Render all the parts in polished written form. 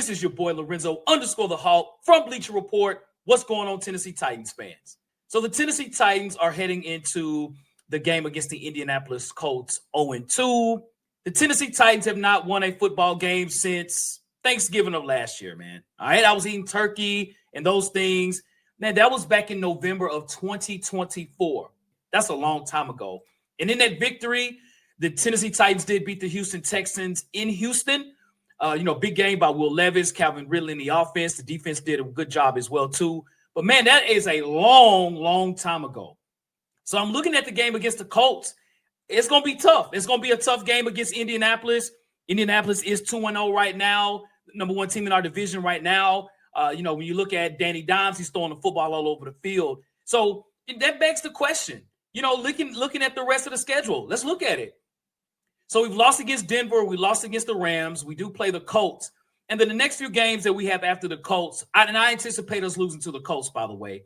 This is your boy Lorenzo _ the Hawk from Bleacher Report. What's going on, Tennessee Titans fans? So the Tennessee Titans are heading into the game against the Indianapolis Colts 0-2. The Tennessee Titans have not won a football game since Thanksgiving of last year, man. All right, I was eating turkey and those things. Man, that was back in November of 2024. That's a long time ago. And in that victory, the Tennessee Titans did beat the Houston Texans in Houston. Big game by Will Levis, Calvin Ridley in the offense. The defense did a good job as well, too. But, man, that is a long, long time ago. So I'm looking at the game against the Colts. It's going to be tough. It's going to be a tough game against Indianapolis. Indianapolis is 2-0 right now, number one team in our division right now. When you look at Danny Dimes, he's throwing the football all over the field. So that begs the question, looking at the rest of the schedule. Let's look at it. So we've lost against Denver. We lost against the Rams. We do play the Colts. And then the next few games that we have after the Colts, I anticipate us losing to the Colts, by the way.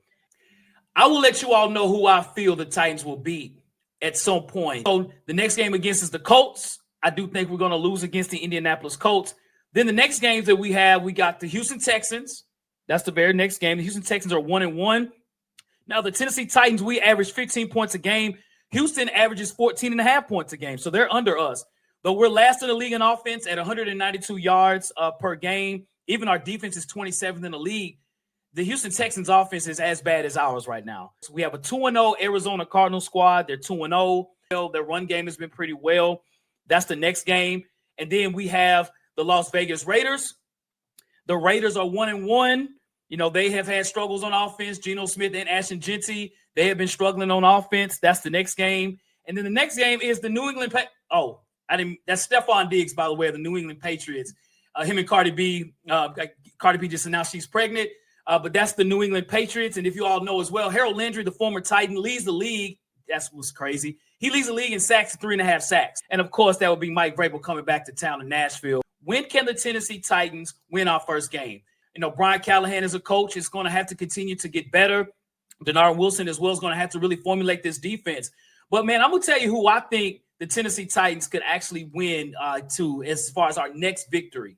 I will let you all know who I feel the Titans will beat at some point. So the next game against is the Colts. I do think we're going to lose against the Indianapolis Colts. Then the next games that we have, we got the Houston Texans. That's the very next game. The Houston Texans are 1-1. Now, the Tennessee Titans, we average 15 points a game. Houston averages 14.5 points a game, so they're under us. Though we're last in the league in offense at 192 yards per game. Even our defense is 27th in the league. The Houston Texans offense is as bad as ours right now. So we have a 2-0 Arizona Cardinals squad. They're 2-0. Their run game has been pretty well. That's the next game. And then we have the Las Vegas Raiders. The Raiders are 1-1. They have had struggles on offense. Geno Smith and Ashton Jeanty, they have been struggling on offense. That's the next game. And then the next game is the New England that's Stephon Diggs, by the way, of the New England Patriots. Him and Cardi B. Cardi B just announced she's pregnant. But that's the New England Patriots. And if you all know as well, Harold Landry, the former Titan, leads the league. That's what's crazy. He leads the league in sacks, 3.5 sacks. And, of course, that would be Mike Vrabel coming back to town in Nashville. When can the Tennessee Titans win our first game? Brian Callahan as a coach is going to have to continue to get better. Denard Wilson as well is going to have to really formulate this defense. But, man, I'm going to tell you who I think the Tennessee Titans could actually win to as far as our next victory.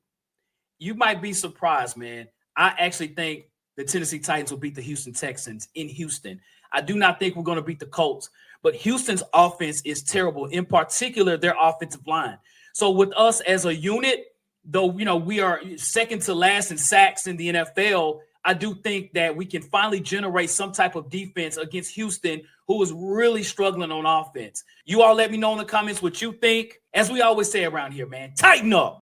You might be surprised, man. I actually think the Tennessee Titans will beat the Houston Texans in Houston. I do not think we're going to beat the Colts. But Houston's offense is terrible, in particular their offensive line. So with us as a unit, though, we are second to last in sacks in the NFL, I do think that we can finally generate some type of defense against Houston, who is really struggling on offense. You all let me know in the comments what you think. As we always say around here, man, tighten up.